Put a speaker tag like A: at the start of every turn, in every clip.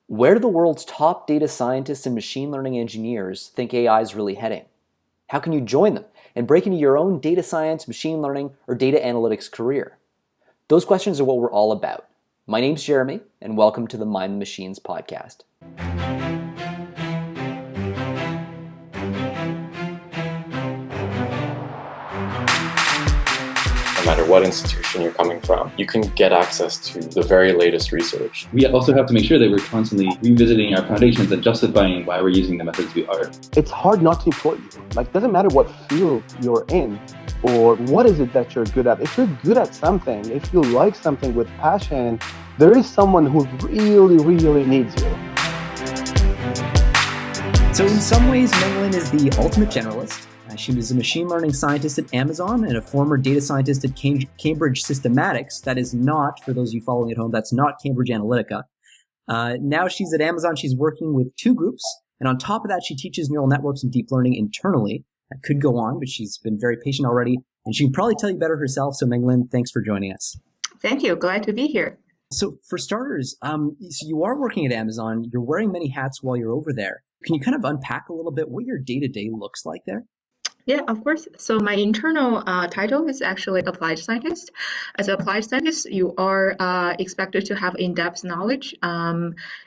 A: Where do the world's top data scientists and machine learning engineers think AI is really heading? How can you join them and break into your own data science, machine learning, or data analytics career? Those questions are what we're all about. My name's Jeremy, and welcome to the Mind the Machines podcast.
B: No matter what institution you're coming from, you can get access to the very latest research.
C: We also have to make sure that we're constantly revisiting our foundations and justifying why we're using the methods we are.
D: It's hard not to employ you. It doesn't matter what field you're in or what is it that you're good at. If you're good at something, if you like something with passion, there is someone who really needs you.
A: So in some ways, Menglin is the ultimate generalist. She was a machine learning scientist at Amazon and a former data scientist at Cambridge Systematics. That is not, for those of you following at home, that's not Cambridge Analytica. Now she's at Amazon. She's working with two groups. And on top of that, she teaches neural networks and deep learning internally. That could go on, but she's been very patient already. And she can probably tell you better herself. So Menglin, thanks for joining us.
E: Thank you. Glad to be here.
A: So for starters, so you are working at Amazon. You're wearing many hats while you're over there. Can you kind of unpack a little bit what your day-to-day looks like there?
E: Yeah, of course. So my internal title is actually applied scientist. As an applied scientist, you are expected to have in-depth knowledge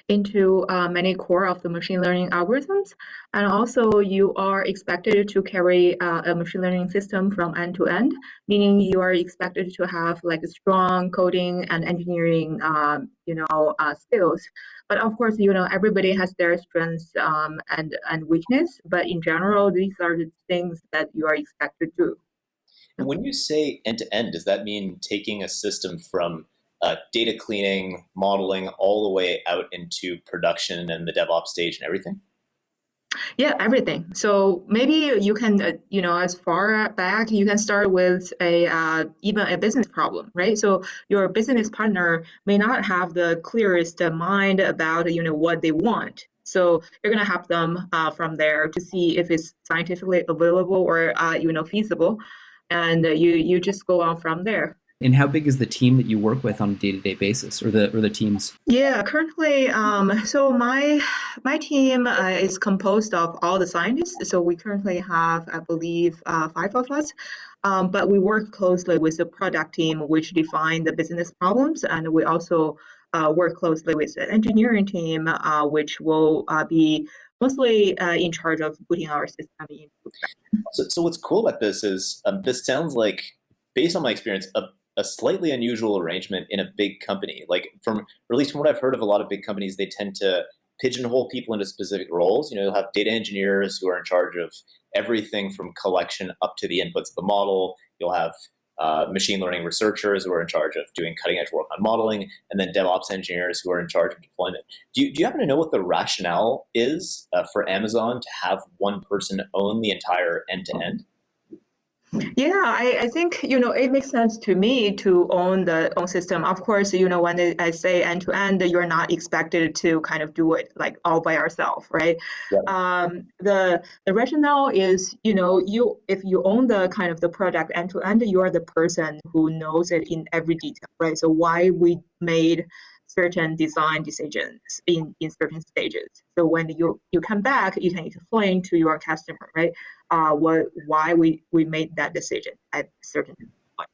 E: into many core of the machine learning algorithms. And also you are expected to carry a machine learning system from end to end, meaning you are expected to have like a strong coding and engineering skills. But of course, everybody has their strengths and weakness. But in general, these are the things that you are expected to do.
F: And when you say end-to-end, does that mean taking a system from data cleaning, modeling, all the way out into production and the DevOps stage and everything?
E: Yeah, everything. So maybe you can, as far back, you can start with even a business problem, right? So your business partner may not have the clearest mind about, what they want. So you're going to have them from there to see if it's scientifically available or, feasible. And you just go on from there.
A: And how big is the team that you work with on a day-to-day basis, or the teams?
E: Yeah, currently, so my team is composed of all the scientists. So we currently have, I believe, 5 of us. But we work closely with the product team, which define the business problems, and we also work closely with the engineering team, which will be mostly in charge of putting our system into production.
F: So what's cool about this is this sounds like, based on my experience, a slightly unusual arrangement in a big company. Like or at least from what I've heard of a lot of big companies, they tend to pigeonhole people into specific roles. You'll have data engineers who are in charge of everything from collection up to the inputs of the model. You'll have machine learning researchers who are in charge of doing cutting edge work on modeling, and then DevOps engineers who are in charge of deployment. Do you happen to know what the rationale is for Amazon to have one person own the entire end-to-end?
E: Yeah, I think, it makes sense to me to own the own system. Of course, when I say end to end, you're not expected to kind of do it like all by yourself, right?
F: Yeah.
E: The rationale is, if you own the kind of the product end to end, you are the person who knows it in every detail, right? So why we made certain design decisions in certain stages. So when you come back, you can explain to your customer, right? Why we made that decision at a certain point.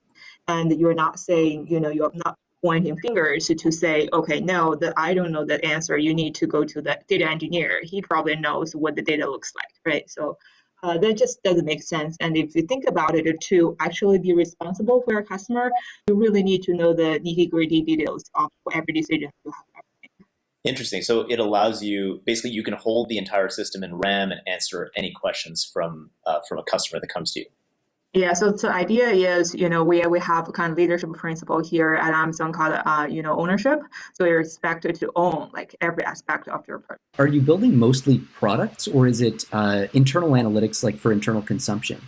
E: And you're not saying, you're not pointing fingers to say, okay, no, I don't know that answer. You need to go to the data engineer. He probably knows what the data looks like, right? So that just doesn't make sense. And if you think about it, to actually be responsible for your customer, you really need to know the nitty-gritty details of every decision you have.
F: Interesting. So it allows you, basically you can hold the entire system in RAM and answer any questions from a customer that comes to you.
E: Yeah, so the idea is, we have a kind of leadership principle here at Amazon called, ownership. So you're expected to own like every aspect of your product.
A: Are you building mostly products, or is it internal analytics, like for internal consumption?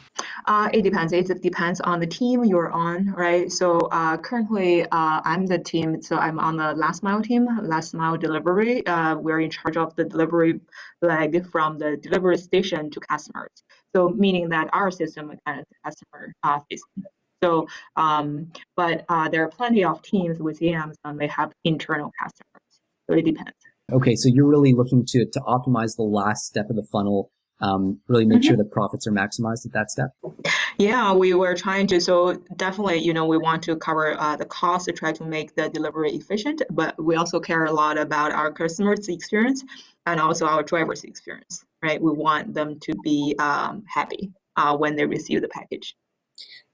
E: It depends. It depends on the team you're on, right? So currently, I'm the team. So I'm on the last mile team, last mile delivery. We're in charge of the delivery leg from the delivery station to customers. So meaning that our system is kind of the customer facing. So, but there are plenty of teams within Amazon. They have internal customers. So it depends.
A: Okay, so you're really looking to optimize the last step of the funnel, really make sure that profits are maximized at that step?
E: Yeah, we were trying to. So definitely, we want to cover the cost to try to make the delivery efficient, but we also care a lot about our customers' experience and also our drivers' experience, right? We want them to be happy when they receive the package.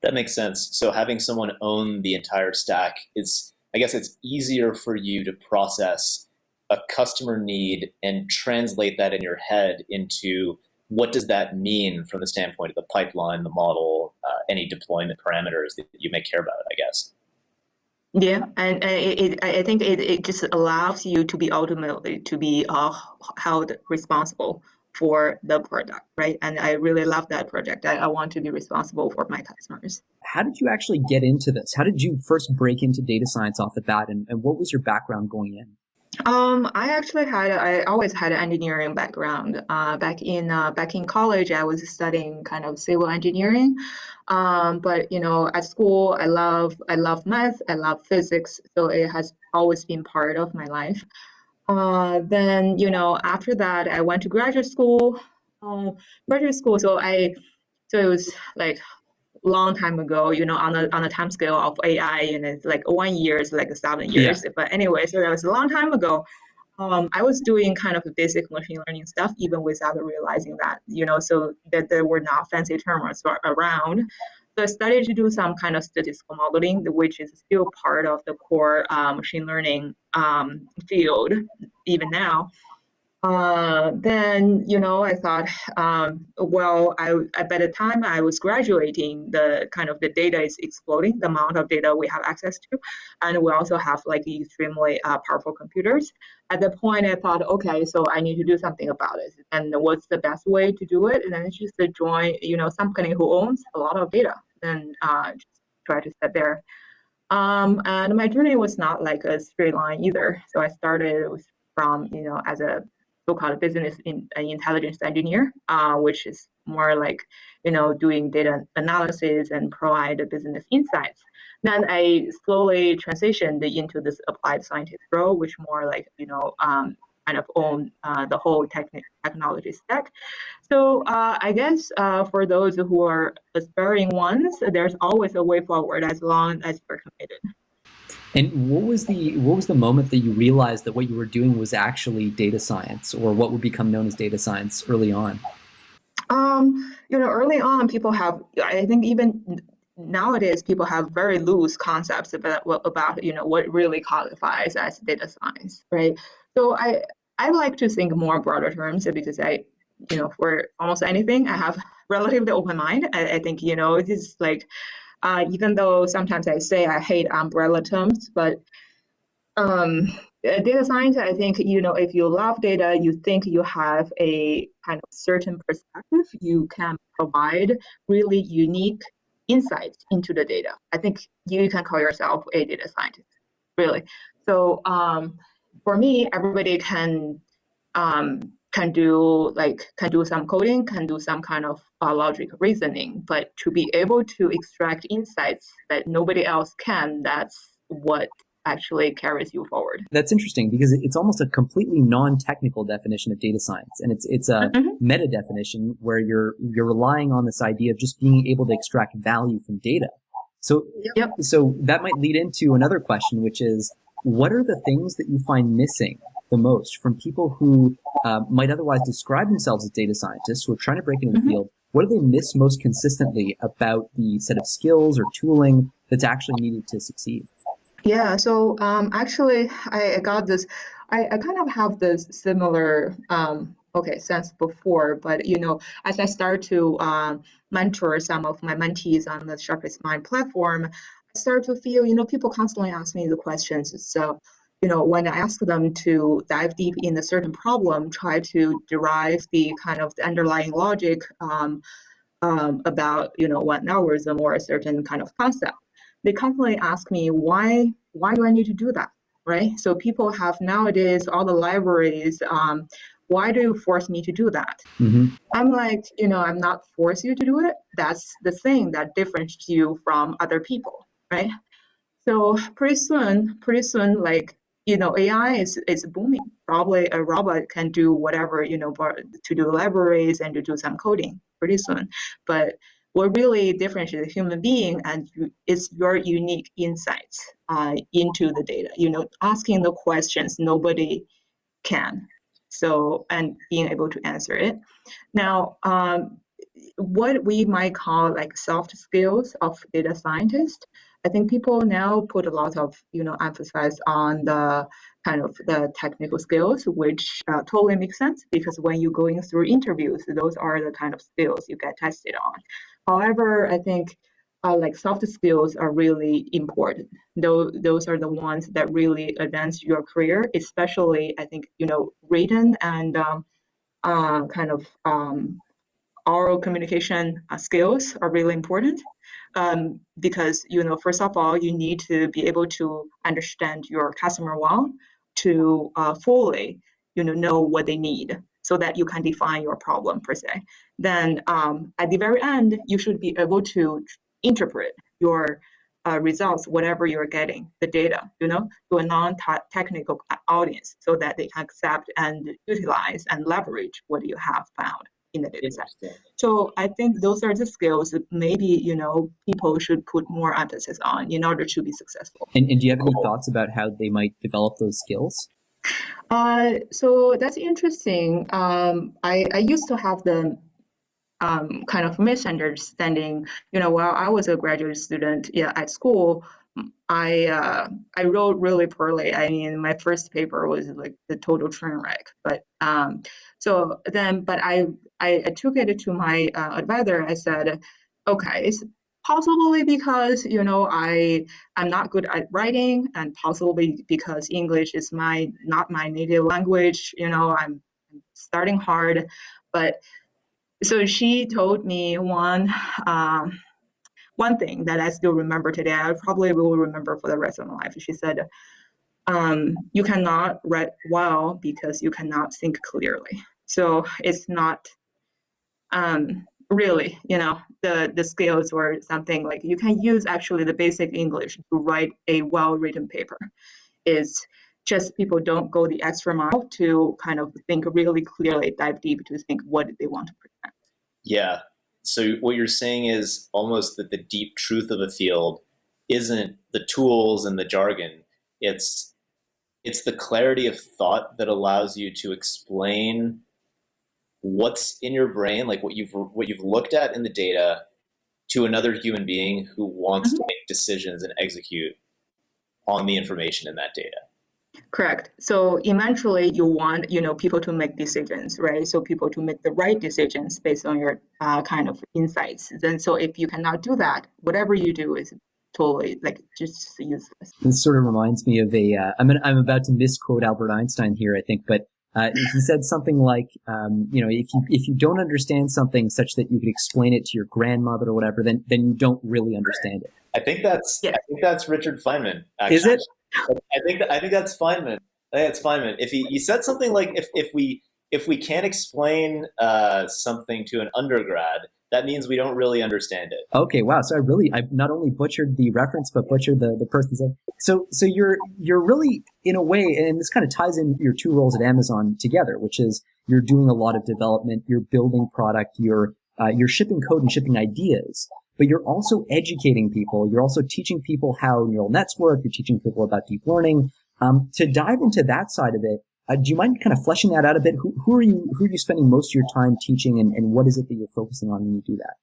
F: That makes sense. So having someone own the entire stack, I guess it's easier for you to process a customer need and translate that in your head into what does that mean from the standpoint of the pipeline, the model, any deployment parameters that you may care about, I guess.
E: Yeah, and I think it just allows you to be ultimately to be held responsible for the product, right? And I really love that project. I want to be responsible for my customers.
A: How did you actually get into this? How did you first break into data science off the bat, and what was your background going in?
E: I always had an engineering background. Back in college, I was studying kind of civil engineering. But at school, I love math, I love physics, so it has always been part of my life. Then after that, I went to graduate school. So it was like long time ago, on a time scale of AI, and it's like 1 year is like 7 years.
A: Yeah.
E: But anyway, so that was a long time ago. I was doing kind of the basic machine learning stuff, even without realizing that, so that there were not fancy terms around. So I started to do some kind of statistical modeling, which is still part of the core machine learning field, even now. Then, I thought, by the time I was graduating, the kind of the data is exploding, the amount of data we have access to, and we also have like extremely powerful computers. At the point, I thought, okay, so I need to do something about it. And what's the best way to do it? And then it's just to join, some company who owns a lot of data, and just try to sit there. And my journey was not like a straight line either. So I started from, as a so-called business intelligence engineer, which is more like, doing data analysis and provide business insights. Then I slowly transitioned into this applied scientist role, which more like, kind of own the whole technology stack. So I guess for those who are aspiring ones, there's always a way forward as long as you're committed.
A: And what was the moment that you realized that what you were doing was actually data science, or what would become known as data science early on?
E: Early on, I think even nowadays, people have very loose concepts about what really qualifies as data science, right? So I like to think more broader terms because for almost anything, I have relatively open mind. I think, it is like, even though sometimes I say I hate umbrella terms, but data science, I think, if you love data, you think you have a kind of certain perspective, you can provide really unique insights into the data. I think you can call yourself a data scientist, really. So for me, everybody can do some coding, can do some kind of logic reasoning, but to be able to extract insights that nobody else can, that's what actually carries you forward.
A: That's interesting because it's almost a completely non-technical definition of data science, and it's a meta definition where you're relying on this idea of just being able to extract value from data. So so that might lead into another question, which is, what are the things that you find missing the most from people who might otherwise describe themselves as data scientists who are trying to break into the field? What do they miss most consistently about the set of skills or tooling that's actually needed to succeed?
E: Yeah, so actually, I got this. I kind of have this similar sense before, but as I start to mentor some of my mentees on the Sharpest Mind platform, I start to feel, people constantly ask me the questions. So, when I ask them to dive deep in a certain problem, try to derive the kind of the underlying logic about, one algorithm or a certain kind of concept, they constantly ask me, why do I need to do that, right? So people have nowadays all the libraries. Why do you force me to do that? I'm like, I'm not forcing you to do it. That's the thing that differentiates you from other people, right? So pretty soon, like AI is booming. Probably a robot can do whatever, to do libraries and to do some coding pretty soon. But what really differentiates a human being is your unique insights into the data. Asking the questions nobody can. So, and being able to answer it. Now, what we might call like soft skills of data scientists, I think people now put a lot of emphasis on the kind of the technical skills, which totally makes sense because when you're going through interviews, those are the kind of skills you get tested on. However, I think like soft skills are really important. Those are the ones that really advance your career, especially I think written and kind of oral communication skills are really important because first of all you need to be able to understand your customer well to fully know what they need so that you can define your problem per se. Then at the very end you should be able to interpret your results, whatever you're getting, the data, to a non-technical audience so that they can accept and utilize and leverage what you have found in the data set. So I think those are the skills that maybe, people should put more emphasis on in order to be successful.
A: And do you have any thoughts about how they might develop those skills?
E: So that's interesting. I used to have the kind of misunderstanding, while I was a graduate student at school, I wrote really poorly. I mean, my first paper was like the total train wreck. But I took it to my advisor. I said, okay, it's possibly because I'm not good at writing, and possibly because English is not my native language. I'm starting hard, but so she told me one thing that I still remember today. I probably will remember for the rest of my life. She said, you cannot write well because you cannot think clearly. So it's not really, the skills or something like you can use actually the basic English to write a well-written paper. Is just people don't go the extra mile to kind of think really clearly, dive deep to think what they want to present.
F: Yeah. So what you're saying is almost that the deep truth of a field isn't the tools and the jargon. It's the clarity of thought that allows you to explain what's in your brain, like what you've looked at in the data, to another human being who wants to make decisions and execute on the information in that data.
E: Correct. So eventually you want, people to make decisions, right? So people to make the right decisions based on your kind of insights. Then, so if you cannot do that, whatever you do is totally like just useless.
A: This sort of reminds me of I'm about to misquote Albert Einstein here, I think, but he said something like, if you don't understand something such that you could explain it to your grandmother or whatever, then you don't really understand it.
F: I think that's Richard Feynman. Actually.
A: Is it?
F: I think that's Feynman. I think that's Feynman. If he said something like, if we can't explain something to an undergrad, that means we don't really understand it.
A: Okay, wow. So I not only butchered the reference, but butchered the person's name. So you're really, in a way, and this kind of ties in your two roles at Amazon together, which is you're doing a lot of development, you're building product, you're shipping code and shipping ideas, but you're also educating people. You're also teaching people how neural nets work. You're teaching people about deep learning. To dive into that side of it, do you mind kind of fleshing that out a bit? Who are you spending most of your time teaching, and what is it that you're focusing on when you do that?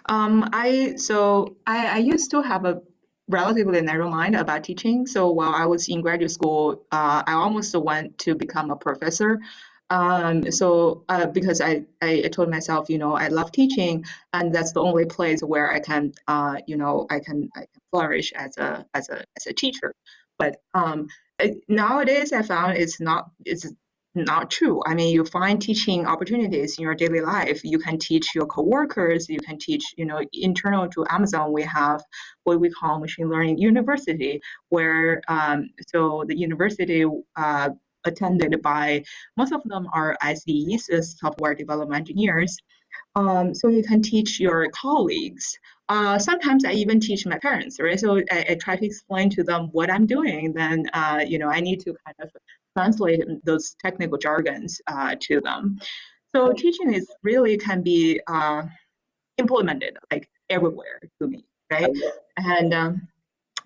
E: I used to have a relatively narrow mind about teaching. So while I was in graduate school, I almost went to become a professor. Because I told myself, I love teaching, and that's the only place where I can, I can flourish as a teacher. But nowadays, I found it's not true. I mean, you find teaching opportunities in your daily life. You can teach your coworkers. You can teach, internal to Amazon, we have what we call machine learning university, where so the university attended by, most of them are SDEs, software development engineers. So you can teach your colleagues Sometimes I even teach my parents, right? So I try to explain to them what I'm doing. Then, I need to kind of translate those technical jargons to them. So teaching is really can be implemented like everywhere to me, right? And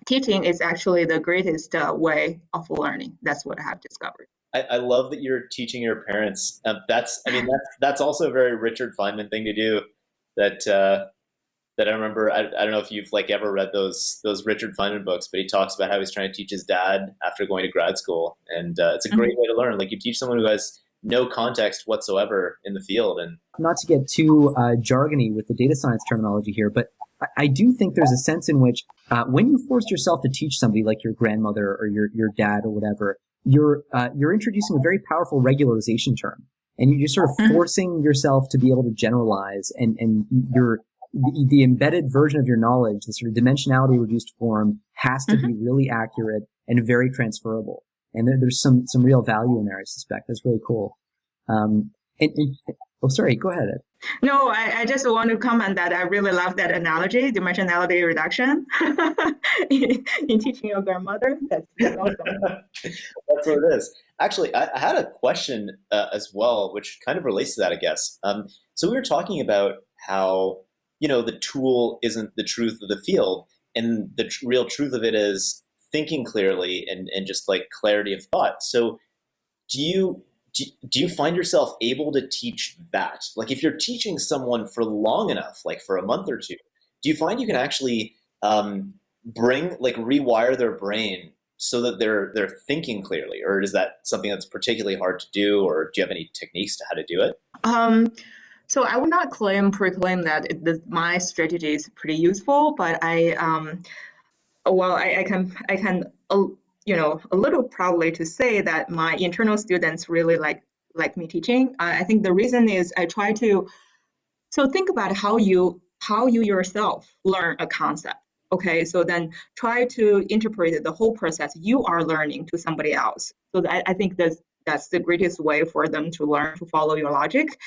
E: teaching is actually the greatest way of learning. That's what I have discovered.
F: I love that you're teaching your parents. That's also a very Richard Feynman thing to do. That I remember. I don't know if you've ever read those Richard Feynman books, but he talks about how he's trying to teach his dad after going to grad school, and it's a great way to learn. Like, you teach someone who has no context whatsoever in the field. And
A: not to get too jargony with the data science terminology here, but I do think there's a sense in which when you force yourself to teach somebody like your grandmother or your dad or whatever, you're introducing a very powerful regularization term, and you're just sort of forcing yourself to be able to generalize, and the embedded version of your knowledge, the sort of dimensionality reduced form, has to be really accurate and very transferable. And there's some real value in there, I suspect. That's really cool. Oh, sorry, go ahead, Ed.
E: No, I just want to comment that I really love that analogy, dimensionality reduction, in teaching your grandmother. That's awesome.
F: That's what it is. Actually, I had a question as well, which kind of relates to that, I guess. So we were talking about how, the tool isn't the truth of the field, and the real truth of it is thinking clearly and just clarity of thought. So do you find yourself able to teach that? Like, if you're teaching someone for long enough, like for a month or two, do you find you can actually rewire their brain so that they're thinking clearly? Or is that something that's particularly hard to do? Or do you have any techniques to how to do it?
E: So I would not proclaim that my strategy is pretty useful, but I can a little proudly to say that my internal students really like me teaching. I think the reason is I try to think about how you yourself learn a concept. Okay, so then try to interpret the whole process you are learning to somebody else. So I think that's the greatest way for them to learn to follow your logic.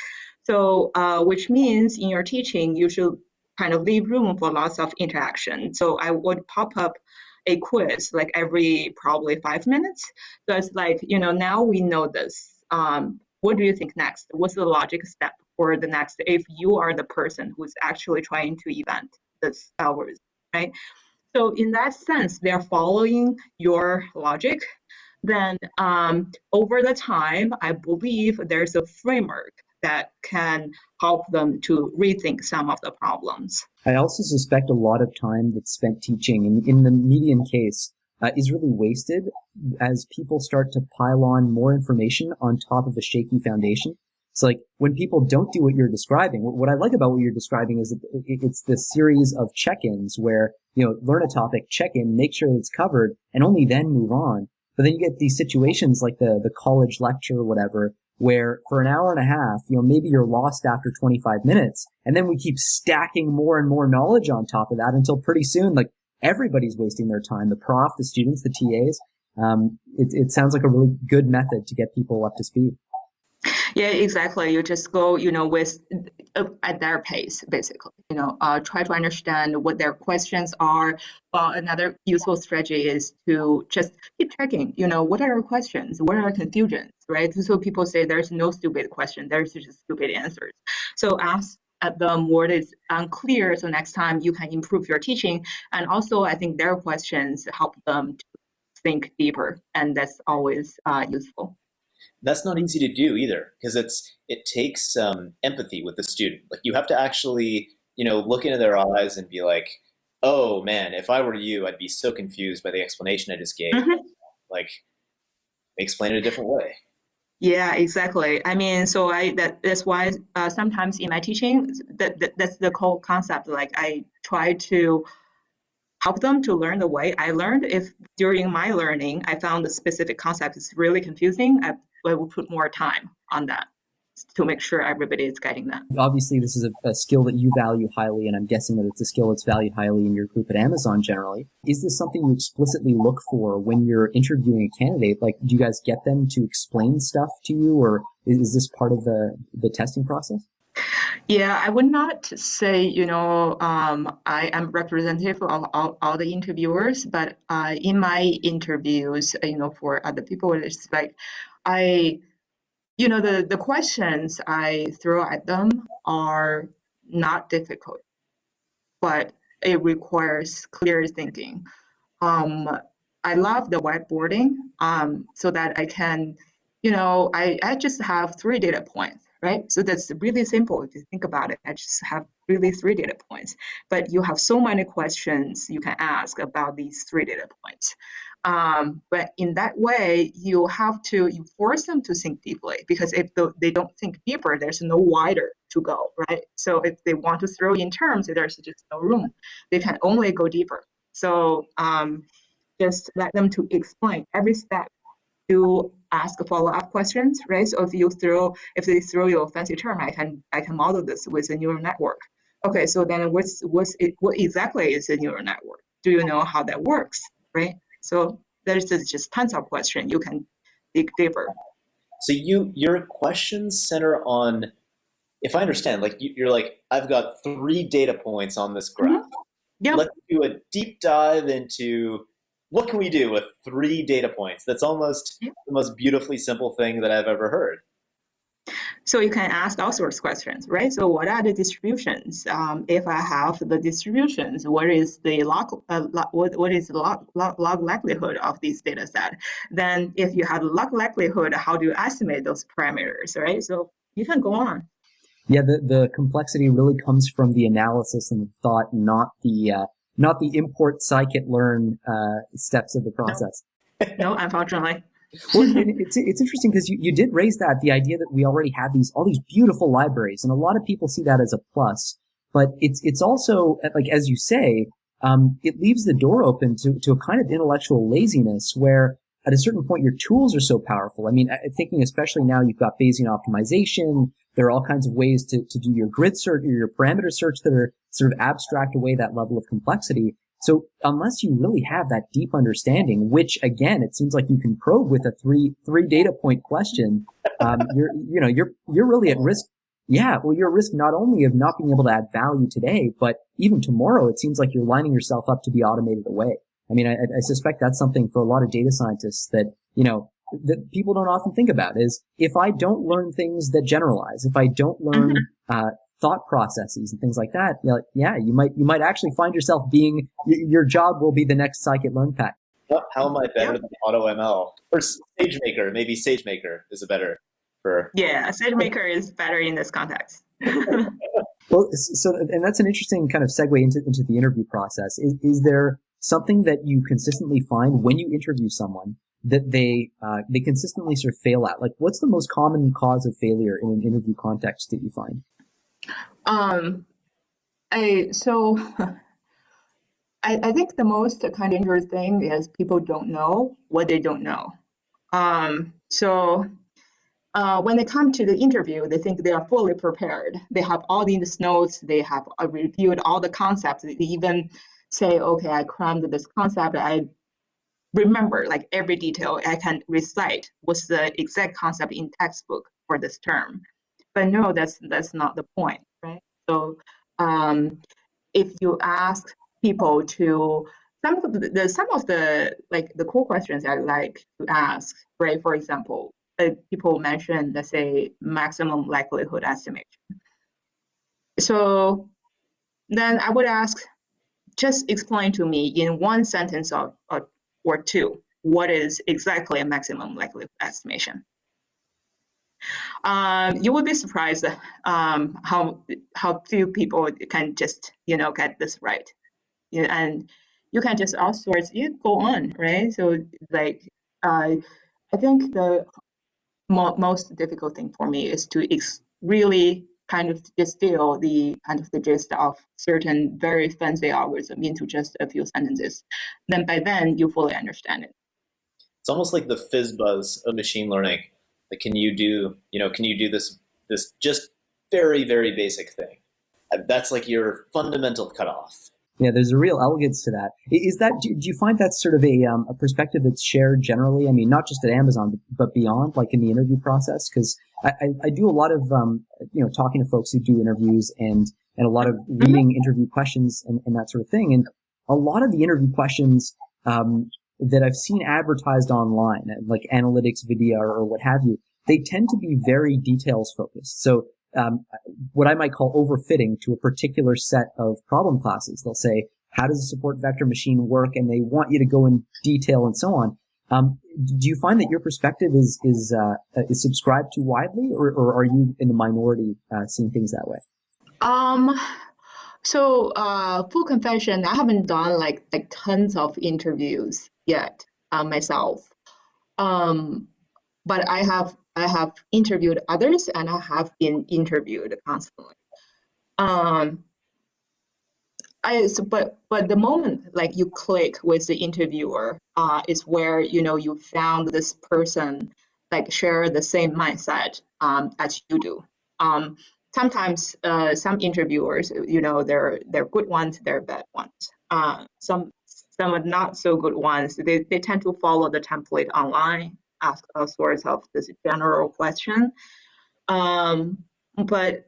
E: So which means in your teaching, you should kind of leave room for lots of interaction. So I would pop up a quiz like every probably 5 minutes. So it's now we know this. What do you think next? What's the logic step for the next if you are the person who's actually trying to event this hours, right? So in that sense, they're following your logic. Then over the time, I believe there's a framework that can help them to rethink some of the problems.
A: I also suspect a lot of time that's spent teaching, in the median case, is really wasted as people start to pile on more information on top of a shaky foundation. So when people don't do what you're describing, what I like about what you're describing is that it's this series of check-ins where, learn a topic, check in, make sure it's covered, and only then move on. But then you get these situations like the college lecture or whatever, where for an hour and a half, maybe you're lost after 25 minutes, and then we keep stacking more and more knowledge on top of that until pretty soon, everybody's wasting their time, the prof, the students, the TAs. It sounds like a really good method to get people up to speed.
E: Yeah, exactly. You just go, with at their pace, basically. Try to understand what their questions are. Well, another useful strategy is to just keep checking. What are your questions? What are confusions? Right. So people say there's no stupid question. There's just stupid answers. So ask at them what is unclear. So next time you can improve your teaching. And also, I think their questions help them to think deeper, and that's always useful.
F: That's not easy to do either, because it takes empathy with the student. You have to actually, look into their eyes and be like, oh man, if I were you, I'd be so confused by the explanation I just gave. Explain it a different way.
E: Yeah, exactly. I mean, so that's why sometimes in my teaching, that's the whole concept. I try to help them to learn the way I learned. If during my learning, I found the specific concept is really confusing, I will put more time on that to make sure everybody is getting that.
A: Obviously, this is a skill that you value highly, and I'm guessing that it's a skill that's valued highly in your group at Amazon generally. Is this something you explicitly look for when you're interviewing a candidate? Do you guys get them to explain stuff to you, or is this part of the testing process?
E: Yeah, I would not say, I am representative of all the interviewers, but in my interviews, for other people, it's like I, the questions I throw at them are not difficult, but it requires clear thinking. Um, I love the whiteboarding so that I can, I just have three data points, right? So that's really simple if you think about it. I just have really three data points, but you have so many questions you can ask about these three data points. But in that way, you force them to think deeply because if they don't think deeper, there's no wider to go, right? So if they want to throw in terms, there's just no room. They can only go deeper. So just let them to explain every step to ask follow-up questions, right? So if they throw you a fancy term, I can model this with a neural network. Okay, so then what exactly is a neural network? Do you know how that works, right? So there's just tons of questions you can dig deeper.
F: So your questions center on, if I understand, like you're like, I've got three data points on this graph.
E: Mm-hmm. Yep.
F: Let's do a deep dive into what can we do with three data points. That's almost
E: Yep.
F: the most beautifully simple thing that I've ever heard.
E: So you can ask all sorts of questions, right? So what are the distributions? If I have the distributions, what is the what is the log likelihood of this data set? Then if you have log likelihood, how do you estimate those parameters, right? So you can go on.
A: Yeah, the complexity really comes from the analysis and the thought, not the import scikit-learn steps of the process.
E: No, unfortunately.
A: Well, it's interesting because you did raise the idea that we already have all these beautiful libraries, and a lot of people see that as a plus. But it's also, like as you say, it leaves the door open to a kind of intellectual laziness where at a certain point your tools are so powerful. I mean, thinking especially now you've got Bayesian optimization. There are all kinds of ways to do your grid search or your parameter search that are sort of abstract away that level of complexity. So unless you really have that deep understanding, which again, it seems like you can probe with a three data point question, you're really at risk. Yeah, well, you're at risk not only of not being able to add value today, but even tomorrow, it seems like you're lining yourself up to be automated away. I mean, I suspect that's something for a lot of data scientists that, that people don't often think about is if I don't learn things that generalize, if I don't learn, thought processes and things like that, you might actually find yourself your job will be the next scikit-learn pack.
F: How am I better than AutoML or SageMaker? Maybe SageMaker is a better for.
E: Yeah, SageMaker is better in this context.
A: Well, and that's an interesting kind of segue into the interview process. Is there something that you consistently find when you interview someone that they consistently sort of fail at? Like, what's the most common cause of failure in an interview context that you find?
E: I think the most kind of dangerous thing is people don't know what they don't know. When they come to the interview, they think they are fully prepared. They have all these notes. They have reviewed all the concepts. They even say, okay, I crammed this concept. I remember like every detail. I can recite what's the exact concept in textbook for this term. But no, that's not the point, right? So if you ask people to some of the like the cool questions I like to ask, right? For example, people mention, let's say, maximum likelihood estimation. So then I would ask, just explain to me in one sentence or two, what is exactly a maximum likelihood estimation? You would be surprised how few people can just get this right. And you can just outsource it, go on, right? So like I think the most difficult thing for me is to really kind of distill the kind of the gist of certain very fancy algorithm into just a few sentences. Then by then you fully understand it.
F: It's almost like the fizz buzz of machine learning. Like, can you do this just very, very basic thing? That's like your fundamental cutoff.
A: Yeah, there's a real elegance to that. Is that do you find that's sort of a perspective that's shared generally? I mean, not just at Amazon, but beyond, like in the interview process? Because I do a lot of talking to folks who do interviews and a lot of reading interview questions and that sort of thing. And a lot of the interview questions that I've seen advertised online, like analytics video or what have you, they tend to be very details focused. So what I might call overfitting to a particular set of problem classes. They'll say, how does a support vector machine work? And they want you to go in detail and so on. Do you find that your perspective is subscribed to widely, or are you in the minority seeing things that way?
E: So full confession, I haven't done like tons of interviews yet myself. But I have interviewed others, and I have been interviewed constantly. But the moment like you click with the interviewer is where you found this person like share the same mindset as you do. Sometimes some interviewers, they're good ones, they're bad ones. Some are not so good ones. They tend to follow the template online, ask all sorts of this general question. But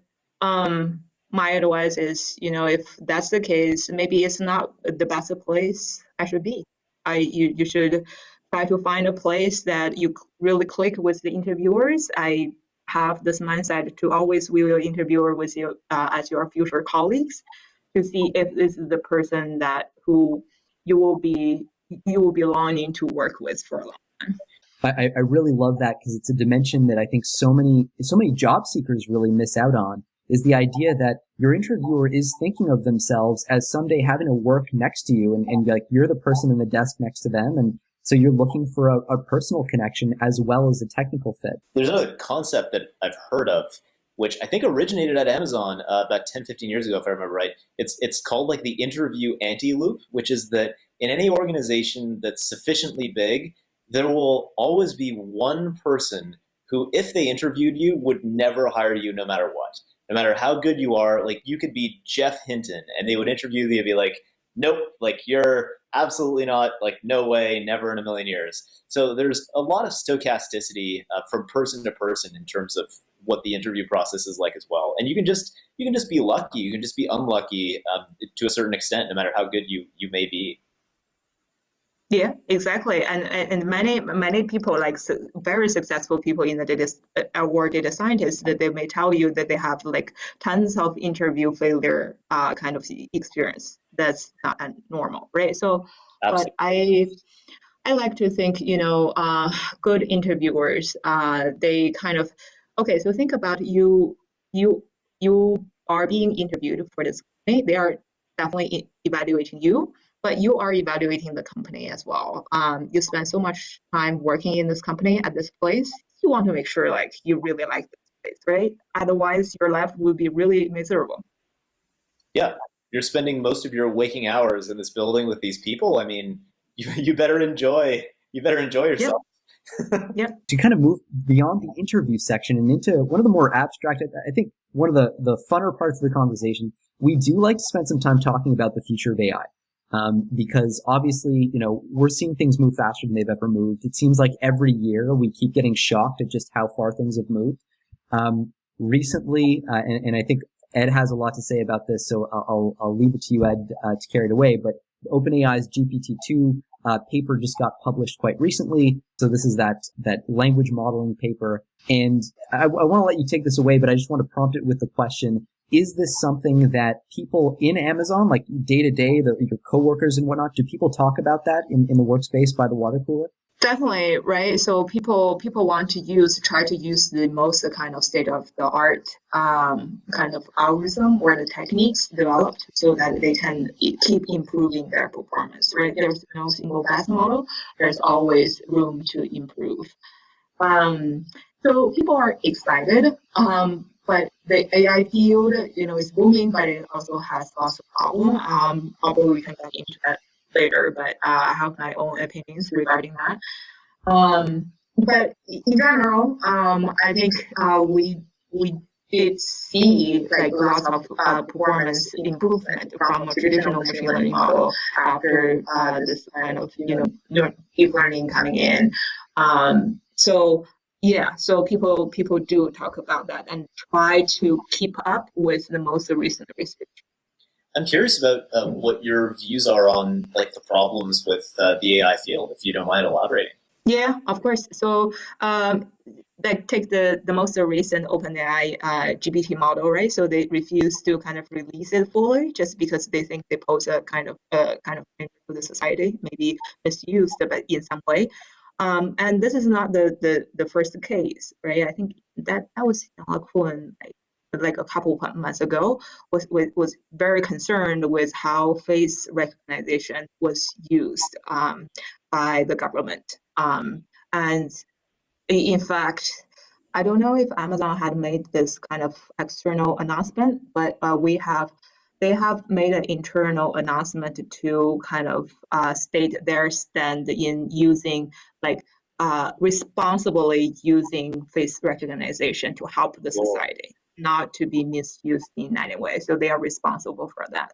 E: my advice is, if that's the case, maybe it's not the best place I should be. You should try to find a place that you really click with the interviewers. I have this mindset to always view your interviewer with you as your future colleagues, to see if this is the person who you will be longing to work with for a long time.
A: I really love that, because it's a dimension that I think so many job seekers really miss out on, is the idea that your interviewer is thinking of themselves as someday having to work next to you, and like you're the person in the desk next to them, and so you're looking for a personal connection as well as a technical fit.
F: There's another concept that I've heard of, which I think originated at Amazon about 10, 15 years ago, if I remember right. It's called like the interview anti-loop, which is that in any organization that's sufficiently big, there will always be one person who, if they interviewed you, would never hire you no matter what. No matter how good you are, like you could be Jeff Hinton and they would interview you and be like, nope, like you're absolutely not, like no way, never in a million years. So there's a lot of stochasticity from person to person in terms of what the interview process is like as well. And you can just be lucky, you can just be unlucky to a certain extent, no matter how good you may be.
E: Yeah, exactly. And many people, like very successful people in the data scientists, that they may tell you that they have like tons of interview failure kind of experience. That's not normal, right? So,
F: Absolutely.
E: But I like to think, good interviewers, they kind of, okay, so think about you are being interviewed for this company. They are definitely evaluating you, but you are evaluating the company as well. You spend so much time working in this company at this place. You want to make sure like you really like this place, right? Otherwise, your life will be really miserable.
F: Yeah, you're spending most of your waking hours in this building with these people. I mean, you better enjoy yourself.
E: Yep.
A: To kind of move beyond the interview section and into one of the more abstract, I think one of the funner parts of the conversation, we do like to spend some time talking about the future of AI. Because obviously, we're seeing things move faster than they've ever moved. It seems like every year we keep getting shocked at just how far things have moved. Recently, and I think Ed has a lot to say about this, so I'll leave it to you, Ed, to carry it away. But OpenAI's GPT-2 paper just got published quite recently. So this is that language modeling paper. And I want to let you take this away, but I just want to prompt it with the question, is this something that people in Amazon, like day to day, your coworkers and whatnot, do people talk about that in the workspace by the water cooler?
E: Definitely, right? So people want to try to use the most kind of state of the art kind of algorithm or the techniques developed so that they can keep improving their performance, right? There's no single best model. There's always room to improve. So people are excited, but the AI field, is booming, but it also has lots of problems. Probably we can get into that later, but I have my own opinions regarding that. But in general, I think we it see like lots of performance improvement from a traditional machine learning model after this kind of deep learning coming in. So yeah, so people do talk about that and try to keep up with the most recent research.
F: I'm curious about what your views are on like the problems with the AI field, if you don't mind elaborating.
E: Yeah, of course. So, like take the most recent OpenAI GPT model, right? So they refuse to kind of release it fully just because they think they pose a kind of danger to the society, maybe misused, but in some way. And this is not the first case, right? I think that was Cohen like a couple of months ago was very concerned with how face recognition was used by the government. And in fact, I don't know if Amazon had made this kind of external announcement, but they have made an internal announcement to kind of state their stand in using like responsibly using face recognition to help the society, not to be misused in any way. So they are responsible for that.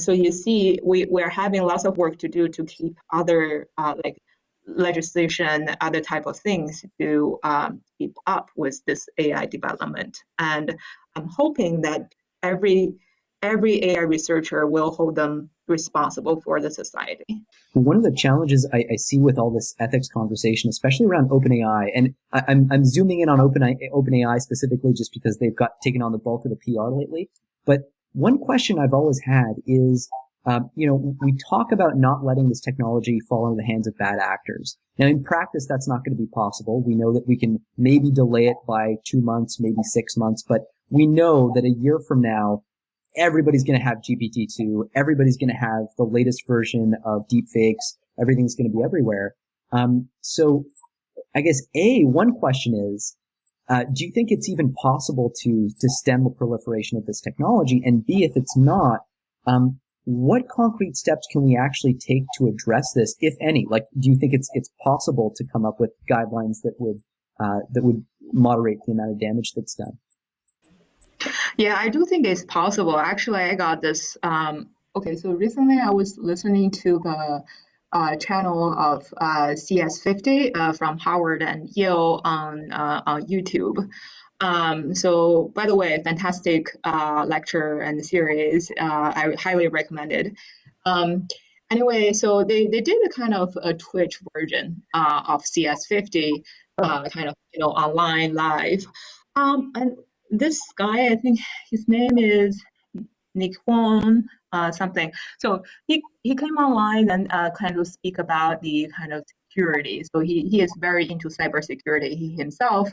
E: So you see, we're having lots of work to do to keep other like legislation, other type of things to keep up with this AI development. And I'm hoping that every AI researcher will hold them responsible for the society.
A: One of the challenges I see with all this ethics conversation, especially around OpenAI, and I'm zooming in on OpenAI specifically just because they've got taken on the bulk of the PR lately. But one question I've always had is, we talk about not letting this technology fall into the hands of bad actors. Now, in practice, that's not going to be possible. We know that we can maybe delay it by 2 months, maybe 6 months, but we know that a year from now, everybody's going to have GPT-2. Everybody's going to have the latest version of deepfakes. Everything's going to be everywhere. So I guess, one question is, do you think it's even possible to stem the proliferation of this technology? And B, if it's not, what concrete steps can we actually take to address this, if any? Like, do you think it's possible to come up with guidelines that would moderate the amount of damage that's done?
E: Yeah, I do think it's possible. Actually, I got this. Okay, so recently I was listening to the channel of CS50 from Harvard and Yale on YouTube. So, by the way, fantastic lecture and series. I highly recommend it. Anyway, so they did a kind of a Twitch version of CS50, kind of online live. And this guy, I think his name is Nick Wang, something. So he came online and kind of speak about the kind of security. So he is very into cybersecurity himself.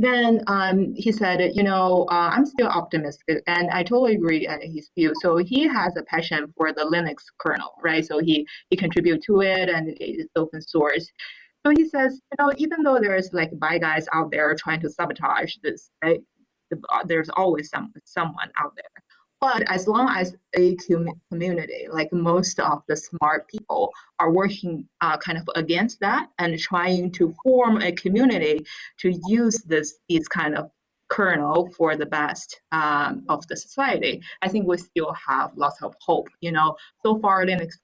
E: Then he said, I'm still optimistic, and I totally agree at his view. So he has a passion for the Linux kernel, right? So he contribute to it, and it's open source. So he says, even though there's like bad guys out there trying to sabotage this, right? There's always someone out there. But as long as a community, like most of the smart people, are working kind of against that and trying to form a community to use these kind of kernel for the best of the society, I think we still have lots of hope. So far Linux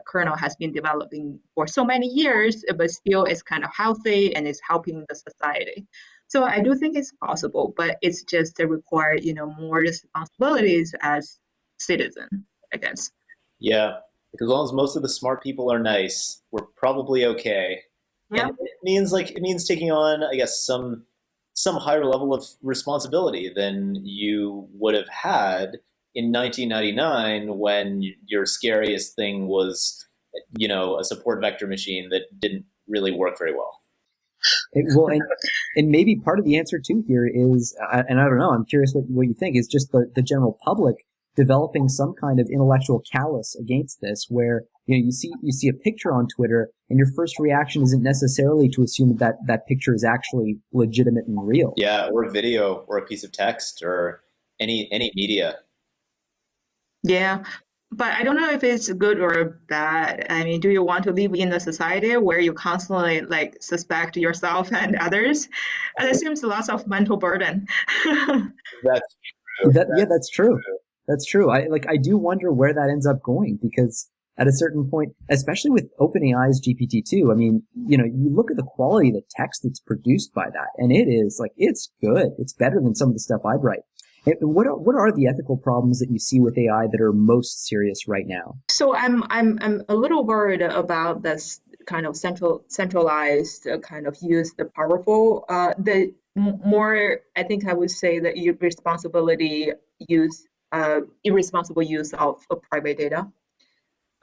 E: kernel has been developing for so many years, but still it's kind of healthy and it's helping the society. So I do think it's possible, but it's just required, more responsibilities as citizens, I guess.
F: Yeah, because as long as most of the smart people are nice, we're probably okay.
E: Yeah.
F: And it means taking on, I guess, some higher level of responsibility than you would have had in 1999 when your scariest thing was, a support vector machine that didn't really work very well.
A: And maybe part of the answer too here is, and I don't know, I'm curious what you think, is just the general public developing some kind of intellectual callous against this, where you see a picture on Twitter and your first reaction isn't necessarily to assume that picture is actually legitimate and real.
F: Yeah, or a video or a piece of text or any media.
E: Yeah. but I don't know if it's good or bad. I mean, do you want to live in a society where you constantly like suspect yourself and others? And it seems lots of mental burden.
F: That's true.
A: That's true. That's true. I do wonder where that ends up going, because at a certain point, especially with OpenAI's GPT-2, I mean, you look at the quality of the text that's produced by that, and it is like, it's good. It's better than some of the stuff I'd write. And what are the ethical problems that you see with AI that are most serious right now?
E: So I'm a little worried about this kind of centralized kind of use the powerful. The more I think I would say the irresponsible use of private data.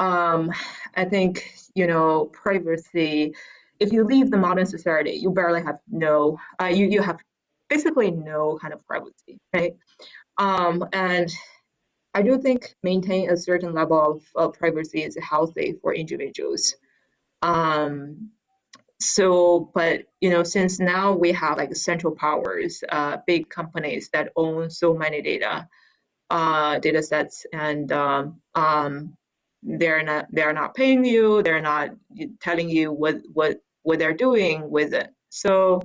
E: I think privacy. If you leave the modern society, you barely have you have basically no kind of privacy, right? And I do think maintain a certain level of privacy is healthy for individuals. Um, but since now we have like central powers, big companies that own so many data sets, and they're not paying you, they're not telling you what they're doing with it. So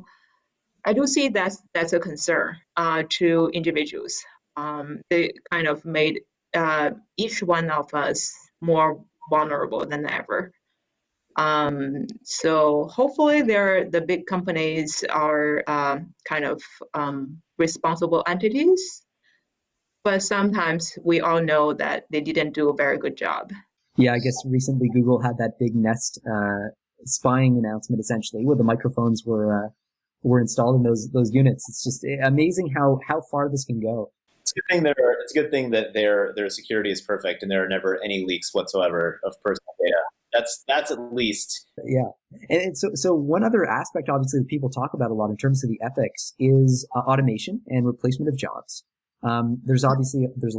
E: I do see that's a concern to individuals. They kind of made each one of us more vulnerable than ever. So hopefully, the big companies are kind of responsible entities, but sometimes we all know that they didn't do a very good job.
A: Yeah, I guess recently Google had that big Nest spying announcement, essentially, where the microphones were installed in those units. It's just amazing how far this can go.
F: It's a good thing that their security is perfect and there are never any leaks whatsoever of personal data. That's at least.
A: Yeah. And so one other aspect, obviously, that people talk about a lot in terms of the ethics is automation and replacement of jobs. There's a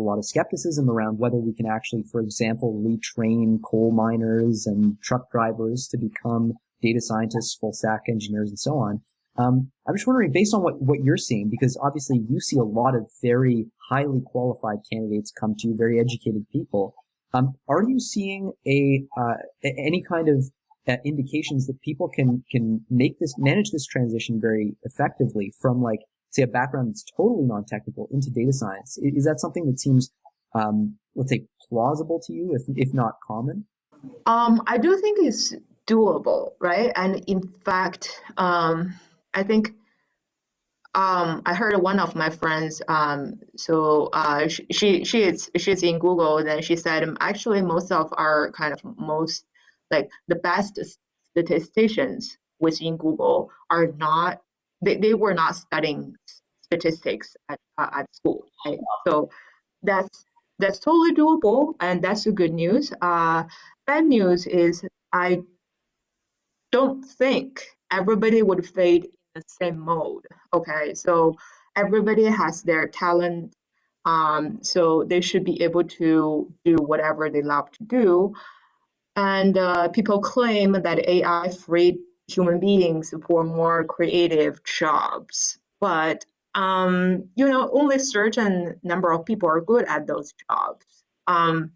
A: lot of skepticism around whether we can actually, for example, retrain coal miners and truck drivers to become data scientists, full stack engineers, and so on. I'm just wondering, based on what you're seeing, because obviously you see a lot of very highly qualified candidates come to you, very educated people. Are you seeing any kind of indications that people can manage this transition very effectively from, like, say, a background that's totally non-technical into data science? Is that something that seems, let's say, plausible to you, if not common?
E: I do think it's doable, right? And in fact, I think I heard one of my friends. She's in Google, and she said actually most of our kind of like the best statisticians within Google are not. They were not studying statistics at school, right? So that's totally doable, and that's the good news. Bad news is I don't think everybody would fade in the same mode. Okay, so everybody has their talent, so they should be able to do whatever they love to do. And people claim that AI freed human beings for more creative jobs, but only certain number of people are good at those jobs. And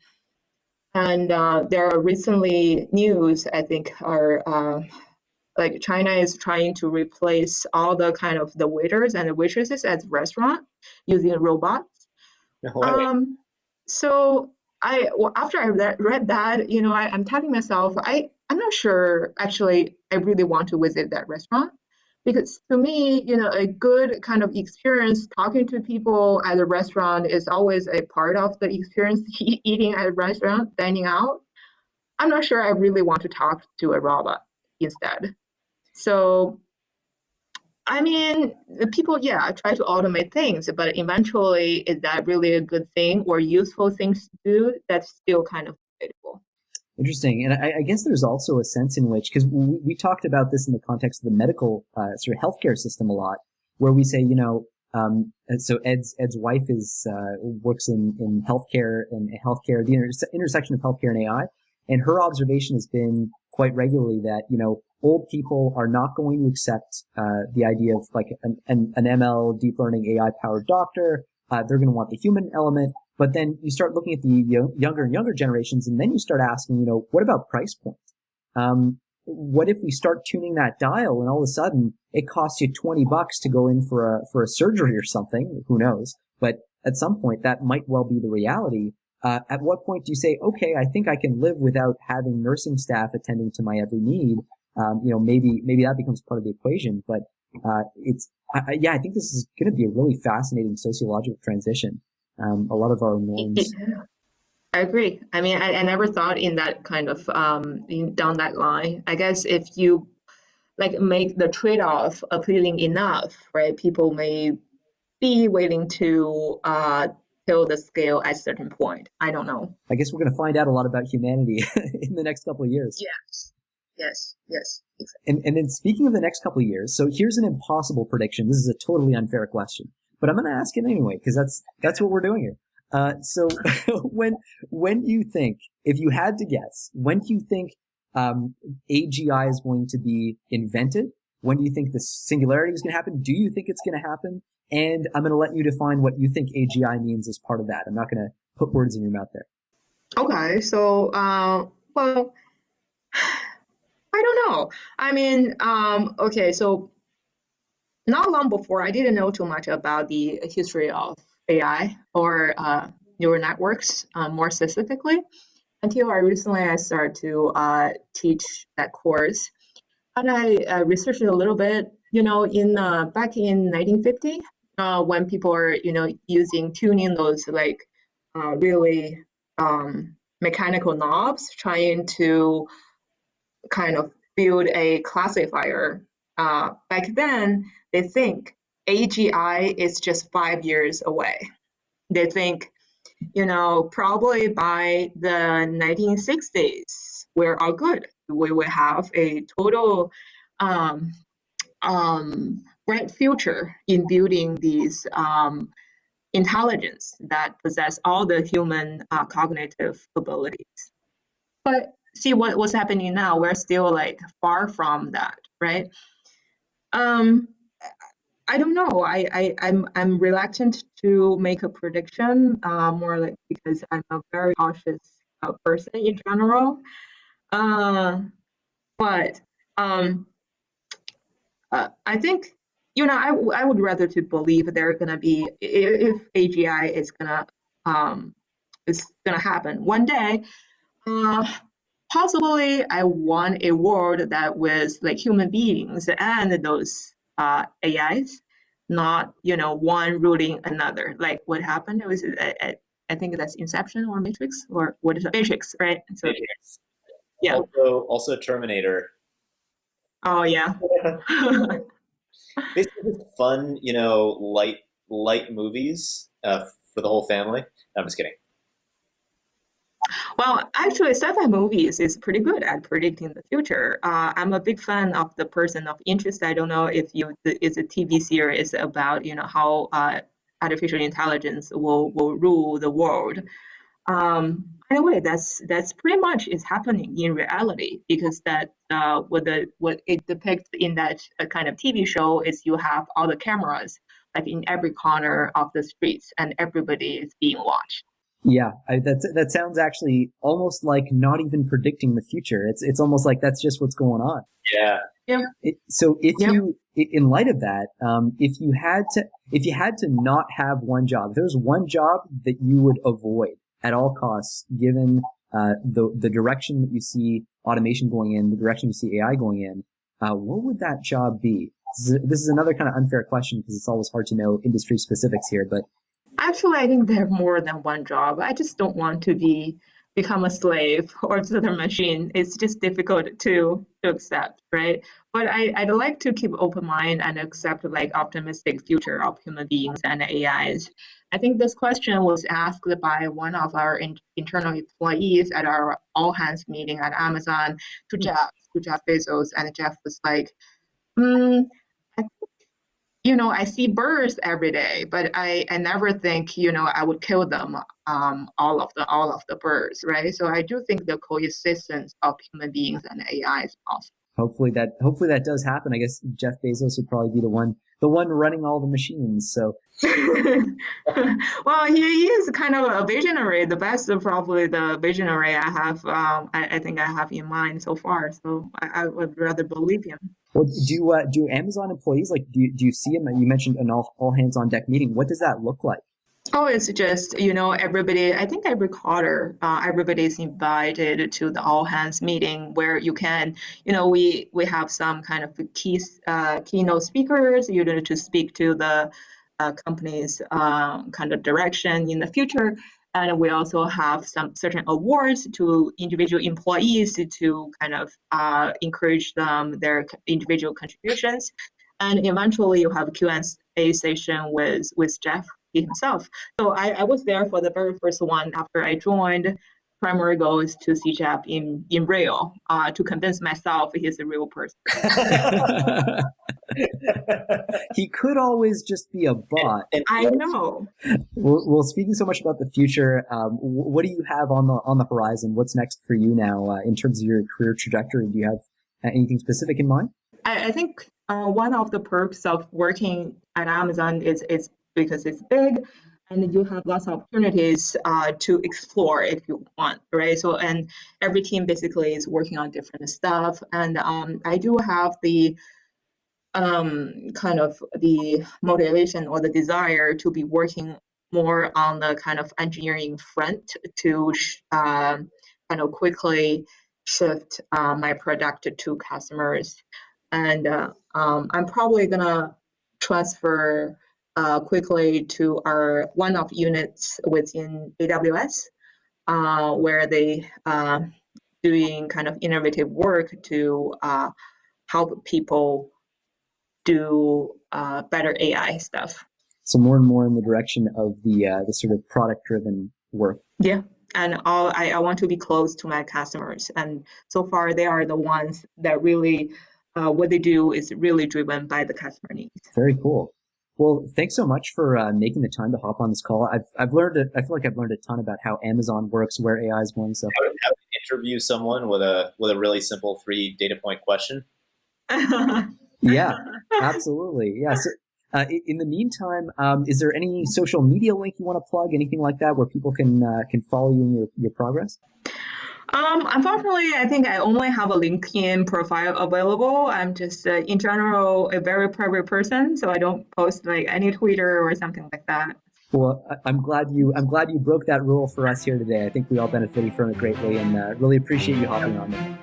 E: there are recently news, I think, are like China is trying to replace all the kind of the waiters and the waitresses at restaurant using robots. So after I read that, I'm telling myself, I'm not sure actually I really want to visit that restaurant, because to me, a good kind of experience talking to people at a restaurant is always a part of the experience. Eating at a restaurant, dining out, I'm not sure I really want to talk to a robot instead. So, I mean, the people, try to automate things, but eventually, is that really a good thing or useful things to do? That's still kind of debatable.
A: Interesting. And I guess there's also a sense in which, because we talked about this in the context of the medical sort of healthcare system a lot, where we say, so Ed's wife works in healthcare, the intersection of healthcare and AI. And her observation has been quite regularly that, old people are not going to accept the idea of like an ML deep learning AI powered doctor. They're going to want the human element. But then you start looking at the younger and younger generations, and then you start asking, what about price point? What if we start tuning that dial, and all of a sudden it costs you $20 to go in for a surgery or something? Who knows? But at some point, that might well be the reality. At what point do you say, okay, I think I can live without having nursing staff attending to my every need? Maybe that becomes part of the equation. But I think this is going to be a really fascinating sociological transition. A lot of our norms.
E: Yeah, I agree. I mean, I never thought in that kind of down that line. I guess if you like make the trade-off appealing enough, right? People may be willing to tilt the scale at a certain point. I don't know.
A: I guess we're going to find out a lot about humanity in the next couple of years.
E: Yes.
A: And then speaking of the next couple of years, so here's an impossible prediction. This is a totally unfair question, but I'm going to ask it anyway because that's what we're doing here. So when do you think, if you had to guess, when do you think AGI is going to be invented? When do you think the singularity is going to happen? Do you think it's going to happen? And I'm going to let you define what you think AGI means as part of that. I'm not going to put words in your mouth there.
E: Okay, so well, I don't know. I mean, okay, so not long before, I didn't know too much about the history of AI or neural networks, more specifically, until I started to teach that course. And I researched it a little bit, in back in 1950, when people are, using tuning those like really mechanical knobs, trying to kind of build a classifier. Back then, they think AGI is just 5 years away. They think, probably by the 1960s, we're all good. We will have a total bright future in building these intelligence that possess all the human cognitive abilities. But see what's happening now. We're still like far from that, right? I don't know. I'm reluctant to make a prediction, more like because I'm a very cautious person in general. But I think I would rather to believe they're gonna be if AGI is gonna happen one day. Possibly, I want a world that was like human beings and those AIs, not one ruling another. Like what happened? It was I think that's Inception or Matrix or what is it? Matrix, right? So
F: Matrix.
E: yeah.
F: Also Terminator.
E: Oh yeah.
F: Basically, just fun, light movies for the whole family. No, I'm just kidding.
E: Well, actually, sci-fi movies is pretty good at predicting the future. I'm a big fan of The Person of Interest. I don't know if it's a TV series about how artificial intelligence will rule the world. Anyway, that's pretty much is happening in reality because that what it depicts in that kind of TV show is you have all the cameras like in every corner of the streets and everybody is being watched.
A: Yeah, that sounds actually almost like not even predicting the future. It's almost like that's just what's going on.
F: Yeah.
A: So if you, in light of that, if you had to not have one job, if there was one job that you would avoid at all costs, given the direction that you see automation going in, the direction you see AI going in, what would that job be? This is another kind of unfair question because it's always hard to know industry specifics here, but.
E: Actually, I think there are more than one job. I just don't want to become a slave or to the machine. It's just difficult to accept, right? But I'd like to keep open mind and accept like optimistic future of human beings and AIs. I think this question was asked by one of our internal employees at our all hands meeting at Amazon to Jeff Bezos, and Jeff was like, I see birds every day, but I never think, I would kill them, all of the birds, right? So I do think the coexistence of human beings and AI is possible.
A: Hopefully that does happen. I guess Jeff Bezos would probably be the one the one running all the machines. So,
E: well, he is kind of a visionary. The best, probably the visionary I have. I think I have in mind so far. So I would rather believe him.
A: well, do Amazon employees like do you see them? You mentioned an all hands on deck meeting. What does that look like?
E: Oh, it's just, everybody, I think every quarter, everybody's invited to the all hands meeting where you can, we have some kind of keynote speakers, to speak to the company's kind of direction in the future. And we also have some certain awards to individual employees to kind of encourage them, their individual contributions. And eventually you have a Q&A session with Jeff himself. So I was there for the very first one after I joined. Primary goal is to see Jeff in real, to convince myself he's a real person.
A: He could always just be a bot.
E: I know.
A: Well, speaking so much about the future, what do you have on the horizon? What's next for you now in terms of your career trajectory? Do you have anything specific in mind?
E: I think one of the perks of working at Amazon is because it's big and you have lots of opportunities to explore if you want, right? So, and every team basically is working on different stuff. And I do have the kind of the motivation or the desire to be working more on the kind of engineering front to kind of quickly shift my product to customers. And I'm probably gonna transfer quickly to our one of units within AWS, where they doing kind of innovative work to help people do better AI stuff.
A: So more and more in the direction of the sort of product driven work.
E: Yeah. And I want to be close to my customers. And so far, they are the ones that really, what they do is really driven by the customer needs.
A: Very cool. Well, thanks so much for making the time to hop on this call. I've learned I feel like I've learned a ton about how Amazon works, where AI is going. So
F: I would have to interview someone with a really simple 3 data point question.
A: Yeah, absolutely. Yeah. So, in the meantime, is there any social media link you want to plug? Anything like that where people can follow you in your progress?
E: Unfortunately, I think I only have a LinkedIn profile available. I'm just, in general, a very private person, so I don't post like any Twitter or something like that.
A: Well, I'm glad you broke that rule for us here today. I think we all benefited from it greatly, and really appreciate you hopping on there.